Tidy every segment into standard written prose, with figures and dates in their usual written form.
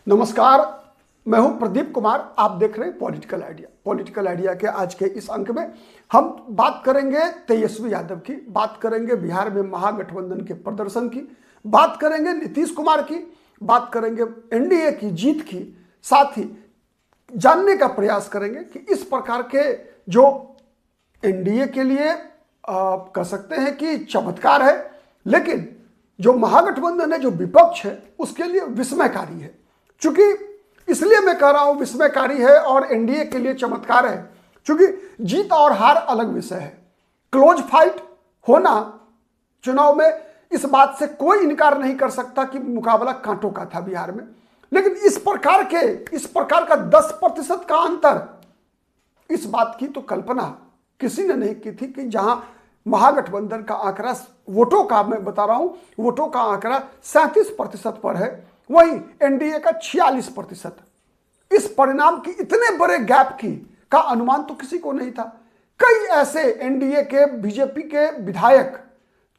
नमस्कार, मैं हूं प्रदीप कुमार। आप देख रहे हैं पॉलिटिकल आइडिया। पॉलिटिकल आइडिया के आज के इस अंक में हम बात करेंगे तेजस्वी यादव की, बात करेंगे बिहार में महागठबंधन के प्रदर्शन की, बात करेंगे नीतीश कुमार की, बात करेंगे एनडीए की जीत की, साथ ही जानने का प्रयास करेंगे कि इस प्रकार के जो एनडीए के लिए कह सकते हैं कि चमत्कार है, लेकिन जो महागठबंधन है, जो विपक्ष है, उसके लिए विस्मयकारी है। चूंकि इसलिए मैं कह रहा हूं विस्मयकारी है और एनडीए के लिए चमत्कार है, क्योंकि जीत और हार अलग विषय है। क्लोज फाइट होना चुनाव में, इस बात से कोई इनकार नहीं कर सकता कि मुकाबला कांटों का था बिहार में, लेकिन इस प्रकार का 10% का अंतर, इस बात की तो कल्पना किसी ने नहीं की थी कि जहां महागठबंधन का आंकड़ा वोटों का, मैं बता रहा हूं, वोटों का आंकड़ा 37% पर है, वहीं एनडीए का 46%। इस परिणाम की, इतने बड़े गैप का अनुमान तो किसी को नहीं था। कई ऐसे एनडीए के, बीजेपी के विधायक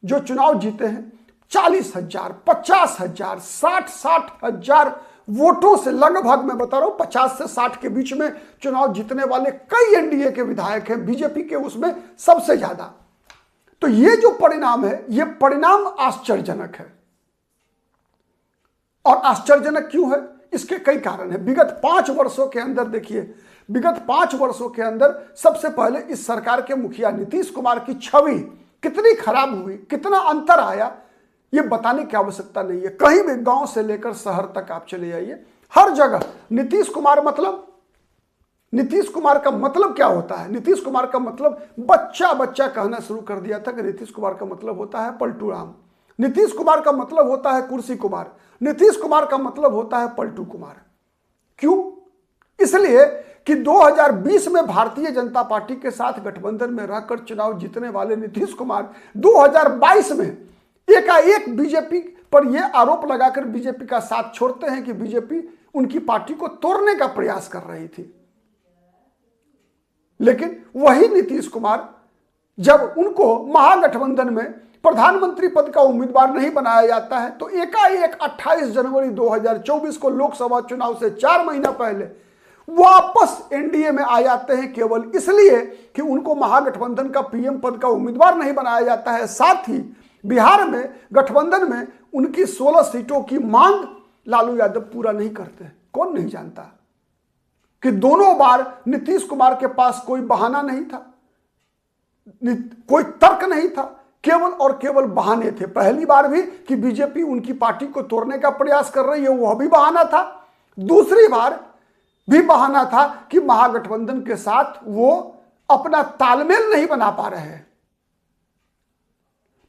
जो चुनाव जीते हैं, 40,000, 50,000, 60,000 वोटों से, लगभग मैं बता रहा हूं 50 से 60 के बीच में चुनाव जीतने वाले कई एनडीए के विधायक हैं, बीजेपी के उसमें सबसे ज्यादा। तो ये जो परिणाम है, ये परिणाम आश्चर्यजनक है। और आश्चर्यजनक क्यों है? इसके कई कारण हैं। विगत 5 वर्षों के अंदर देखिए, विगत 5 वर्षों के अंदर सबसे पहले इस सरकार के मुखिया नीतीश कुमार की छवि कितनी खराब हुई, कितना अंतर आया, ये बताने की आवश्यकता नहीं है। कहीं भी, गांव से लेकर शहर तक आप चले जाइए, हर जगह नीतीश कुमार का मतलब क्या होता है? नीतीश कुमार का मतलब बच्चा बच्चा कहना शुरू कर दिया था कि नीतीश कुमार का मतलब होता है पलटू राम, नीतीश कुमार का मतलब होता है कुर्सी कुमार, नीतीश कुमार का मतलब होता है पलटू कुमार। क्यों? इसलिए कि 2020 में भारतीय जनता पार्टी के साथ गठबंधन में रहकर चुनाव जीतने वाले नीतीश कुमार 2022 में एकाएक बीजेपी पर यह आरोप लगाकर बीजेपी का साथ छोड़ते हैं कि बीजेपी उनकी पार्टी को तोड़ने का प्रयास कर रही थी। लेकिन वही नीतीश कुमार, जब उनको महागठबंधन में प्रधानमंत्री पद का उम्मीदवार नहीं बनाया जाता है, तो एकाएक 28 जनवरी 2024 को लोकसभा चुनाव से 4 महीना पहले वापस एनडीए में आ जाते हैं, केवल इसलिए कि उनको महागठबंधन का पीएम पद का उम्मीदवार नहीं बनाया जाता है। साथ ही बिहार में गठबंधन में उनकी 16 सीटों की मांग लालू यादव पूरा नहीं करते। कौन नहीं जानता कि दोनों बार नीतीश कुमार के पास कोई बहाना नहीं था, कोई तर्क नहीं था, केवल और केवल बहाने थे। पहली बार भी कि बीजेपी उनकी पार्टी को तोड़ने का प्रयास कर रही है, वह भी बहाना था। दूसरी बार भी बहाना था कि महागठबंधन के साथ वो अपना तालमेल नहीं बना पा रहे हैं।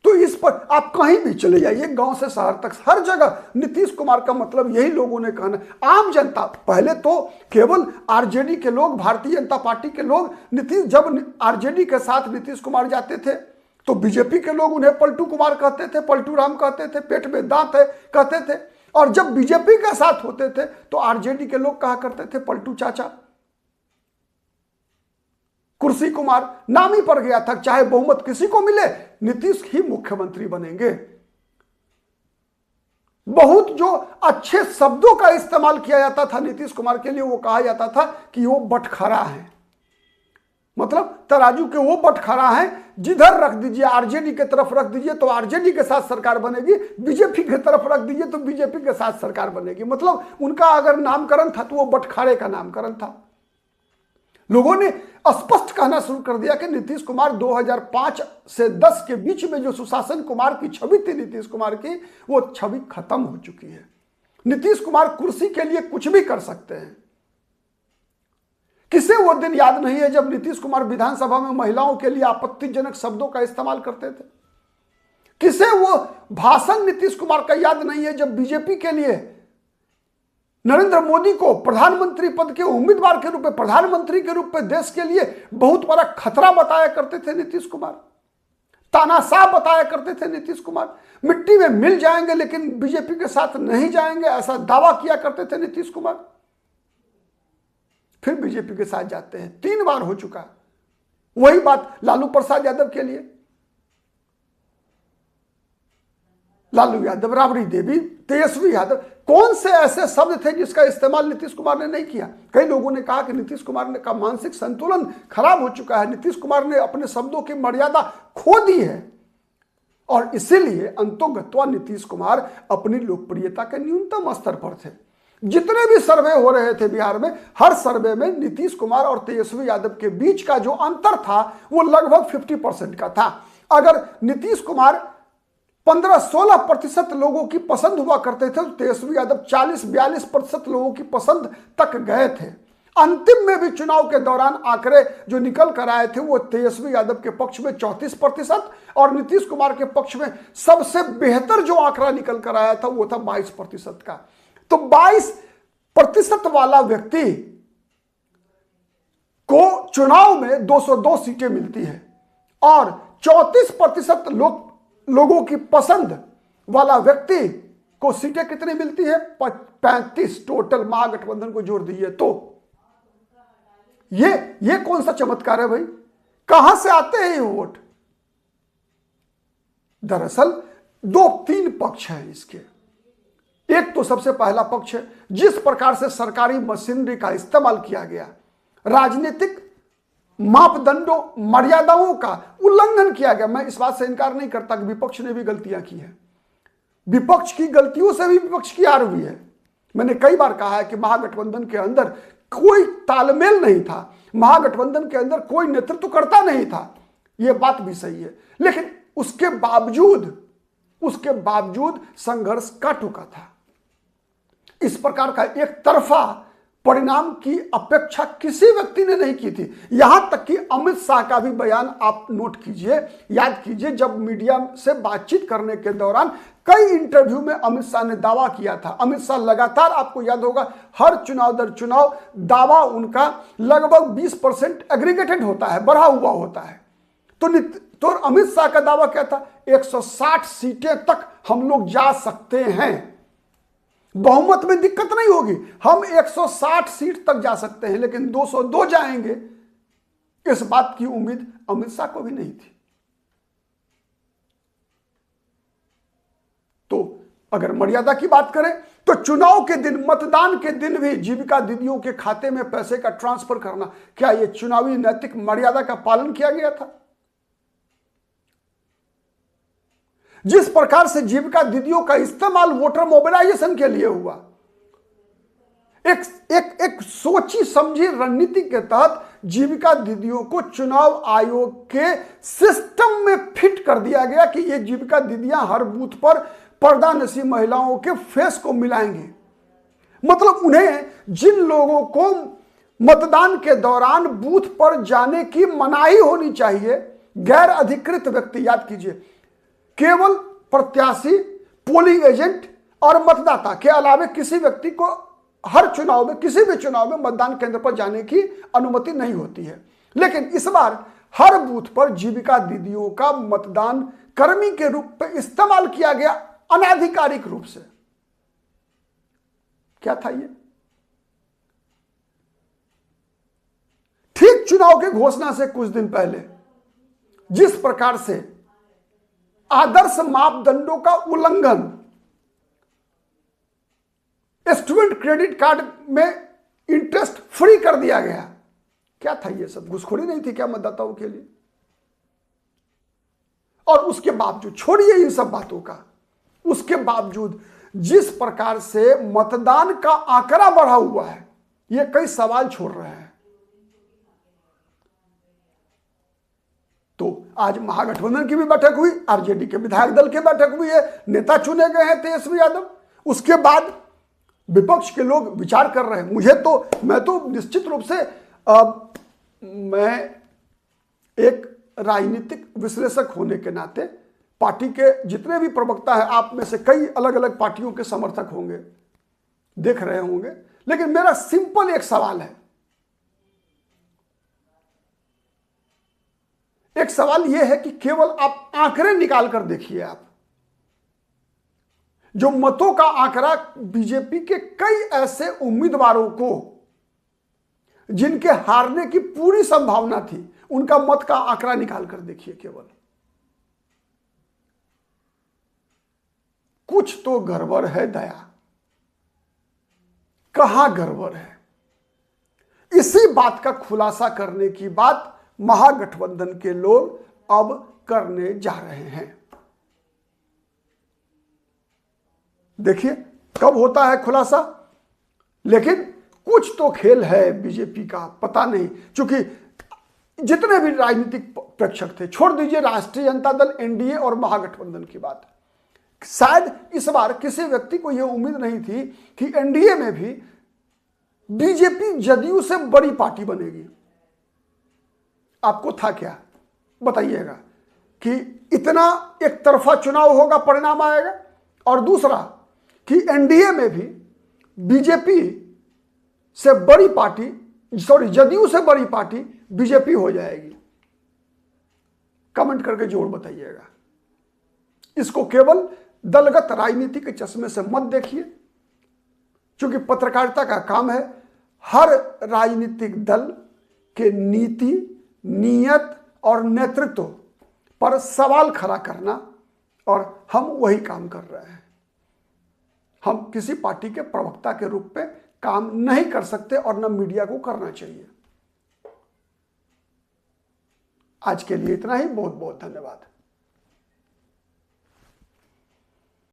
तो इस पर आप कहीं भी चले जाइए, गांव से शहर तक, हर जगह नीतीश कुमार का मतलब यही लोगों ने कहना। आम जनता, पहले तो केवल आरजेडी के लोग, भारतीय जनता पार्टी के लोग, जब आरजेडी के साथ नीतीश कुमार जाते थे तो बीजेपी के लोग उन्हें पलटू कुमार कहते थे, पलटू राम कहते थे, पेट में दांत है कहते थे। और जब बीजेपी के साथ होते थे तो आरजेडी के लोग कहा करते थे पलटू चाचा, कुर्सी कुमार। नाम ही पड़ गया था, चाहे बहुमत किसी को मिले, नीतीश ही मुख्यमंत्री बनेंगे। बहुत जो अच्छे शब्दों का इस्तेमाल किया जाता था नीतीश कुमार के लिए, वो कहा जाता था कि वो बटखरा है, मतलब तराजू के वो बटखरा है, जिधर रख दीजिए, आरजेडी के तरफ रख दीजिए तो आरजेडी के साथ सरकार बनेगी, बीजेपी के तरफ रख दीजिए तो बीजेपी के साथ सरकार बनेगी। मतलब उनका अगर नामकरण था तो वो बटखारे का नामकरण था। लोगों ने स्पष्ट कहना शुरू कर दिया कि नीतीश कुमार 2005 से 10 के बीच में जो सुशासन कुमार की छवि थी नीतीश कुमार की, वो छवि खत्म हो चुकी है। नीतीश कुमार कुर्सी के लिए कुछ भी कर सकते हैं। किसे वो दिन याद नहीं है जब नीतीश कुमार विधानसभा में महिलाओं के लिए आपत्तिजनक शब्दों का इस्तेमाल करते थे? किसे वो भाषण नीतीश कुमार का याद नहीं है जब बीजेपी के लिए नरेंद्र मोदी को प्रधानमंत्री पद के उम्मीदवार के रूप में, प्रधानमंत्री के रूप में देश के लिए बहुत बड़ा खतरा बताया करते थे नीतीश कुमार, तानाशाह बताया करते थे नीतीश कुमार। मिट्टी में मिल जाएंगे लेकिन बीजेपी के साथ नहीं जाएंगे, ऐसा दावा किया करते थे नीतीश कुमार। फिर बीजेपी के साथ जाते हैं, 3 बार हो चुका। वही बात लालू प्रसाद यादव के लिए। लालू यादव, राबड़ी देवी, तेजस्वी यादव, कौन से ऐसे शब्द थे जिसका इस्तेमाल नीतीश कुमार ने नहीं किया? कई लोगों ने कहा कि नीतीश कुमार का मानसिक संतुलन खराब हो चुका है, नीतीश कुमार ने अपने शब्दों की मर्यादा खो दी है और इसीलिए अंतोगत्वा नीतीश कुमार अपनी लोकप्रियता के न्यूनतम स्तर पर थे। जितने भी सर्वे हो रहे थे बिहार में, हर सर्वे में नीतीश कुमार और तेजस्वी यादव के बीच का जो अंतर था वो लगभग 50% का था। अगर नीतीश कुमार 15-16% लोगों की पसंद हुआ करते थे तो तेजस्वी यादव 40-42% लोगों की पसंद तक गए थे। अंतिम में भी चुनाव के दौरान आंकड़े जो निकल कर आए थे वो तेजस्वी यादव के पक्ष में 34% और नीतीश कुमार के पक्ष में सबसे बेहतर जो आंकड़ा निकल कर आया था वो था 22% का। तो 22% वाला व्यक्ति को चुनाव में 202 सीटें मिलती है और 34% लोगों की पसंद वाला व्यक्ति को सीटें कितनी मिलती है? 35 टोटल महागठबंधन को जोड़ दिए तो। ये कौन सा चमत्कार है भाई? कहां से आते हैं ये वोट? दरअसल 2-3 पक्ष हैं इसके। एक तो सबसे पहला पक्ष है जिस प्रकार से सरकारी मशीनरी का इस्तेमाल किया गया, राजनीतिक मापदंडों मर्यादाओं का उल्लंघन किया गया। मैं इस बात से इनकार नहीं करता कि विपक्ष ने भी गलतियां की हैं, विपक्ष की गलतियों से भी विपक्ष की हार हुई है। मैंने कई बार कहा है कि महागठबंधन के अंदर कोई तालमेल नहीं था, महागठबंधन के अंदर कोई नेतृत्वकर्ता नहीं था, यह बात भी सही है, लेकिन उसके बावजूद संघर्ष काटो का था। इस प्रकार का एक तरफा परिणाम की अपेक्षा किसी व्यक्ति ने नहीं की थी। यहां तक कि अमित शाह का भी बयान आप नोट कीजिए, याद कीजिए, जब मीडिया से बातचीत करने के दौरान कई इंटरव्यू में अमित शाह ने दावा किया था। अमित शाह लगातार, आपको याद होगा, हर चुनाव दर चुनाव दावा उनका लगभग 20% एग्रीगेटेड होता है, बढ़ा हुआ होता है। तो अमित शाह का दावा क्या था? 160 सीटें तक हम लोग जा सकते हैं, बहुमत में दिक्कत नहीं होगी, हम 160 सीट तक जा सकते हैं, लेकिन 202 जाएंगे, इस बात की उम्मीद अमित शाह को भी नहीं थी। तो अगर मर्यादा की बात करें तो चुनाव के दिन, मतदान के दिन भी जीविका दीदियों के खाते में पैसे का ट्रांसफर करना, क्या यह चुनावी नैतिक मर्यादा का पालन किया गया था? जिस प्रकार से जीविका दीदियों का इस्तेमाल वोटर मोबिलाइजेशन के लिए हुआ, एक सोची समझी रणनीति के तहत जीविका दीदियों को चुनाव आयोग के सिस्टम में फिट कर दिया गया कि ये जीविका दीदियां हर बूथ पर पर्दानशी महिलाओं के फेस को मिलाएंगे। मतलब उन्हें, जिन लोगों को मतदान के दौरान बूथ पर जाने की मनाही होनी चाहिए, गैर अधिकृत व्यक्ति, याद कीजिए, केवल प्रत्याशी, पोलिंग एजेंट और मतदाता के अलावा किसी व्यक्ति को हर चुनाव में, किसी भी चुनाव में मतदान केंद्र पर जाने की अनुमति नहीं होती है। लेकिन इस बार हर बूथ पर जीविका दीदियों का मतदान कर्मी के रूप में इस्तेमाल किया गया, अनाधिकारिक रूप से। क्या था ये? ठीक चुनाव की घोषणा से कुछ दिन पहले जिस प्रकार से आदर्श मापदंडों का उल्लंघन, स्टूडेंट क्रेडिट कार्ड में इंटरेस्ट फ्री कर दिया गया, क्या था ये सब? घुसखोरी नहीं थी क्या मतदाताओं के लिए? और उसके बावजूद, छोड़िए इन सब बातों का, उसके बावजूद जिस प्रकार से मतदान का आंकड़ा बढ़ा हुआ है, ये कई सवाल छोड़ रहे हैं। तो आज महागठबंधन की भी बैठक हुई, आरजेडी के विधायक दल की बैठक हुई है, नेता चुने गए हैं तेजस्वी यादव। उसके बाद विपक्ष के लोग विचार कर रहे हैं। मैं तो निश्चित रूप से मैं एक राजनीतिक विश्लेषक होने के नाते, पार्टी के जितने भी प्रवक्ता हैं, आप में से कई अलग अलग पार्टियों के समर्थक होंगे, देख रहे होंगे, लेकिन मेरा सिंपल एक सवाल है। एक सवाल यह है कि केवल आप आंकड़े निकाल कर देखिए, आप जो मतों का आंकड़ा बीजेपी के कई ऐसे उम्मीदवारों को जिनके हारने की पूरी संभावना थी, उनका मत का आंकड़ा निकाल कर देखिए केवल। कुछ तो गड़बड़ है दया, कहां गड़बड़ है? इसी बात का खुलासा करने की बात महागठबंधन के लोग अब करने जा रहे हैं। देखिए कब होता है खुलासा, लेकिन कुछ तो खेल है बीजेपी का, पता नहीं। क्योंकि जितने भी राजनीतिक प्रेक्षक थे, छोड़ दीजिए राष्ट्रीय जनता दल, एनडीए और महागठबंधन की बात, शायद इस बार किसी व्यक्ति को यह उम्मीद नहीं थी कि एनडीए में भी बीजेपी जदयू से बड़ी पार्टी बनेगी। आपको था क्या, बताइएगा, कि इतना एक तरफा चुनाव होगा, परिणाम आएगा, और दूसरा कि एनडीए में भी बीजेपी से बड़ी पार्टी, सॉरी जदयू से बड़ी पार्टी बीजेपी हो जाएगी। कमेंट करके जोड़ बताइएगा। इसको केवल दलगत राजनीति के चश्मे से मत देखिए, क्योंकि पत्रकारिता का काम है हर राजनीतिक दल के नीति, नीयत और नेतृत्व पर सवाल खड़ा करना, और हम वही काम कर रहे हैं। हम किसी पार्टी के प्रवक्ता के रूप में काम नहीं कर सकते और न मीडिया को करना चाहिए। आज के लिए इतना ही। बहुत बहुत धन्यवाद।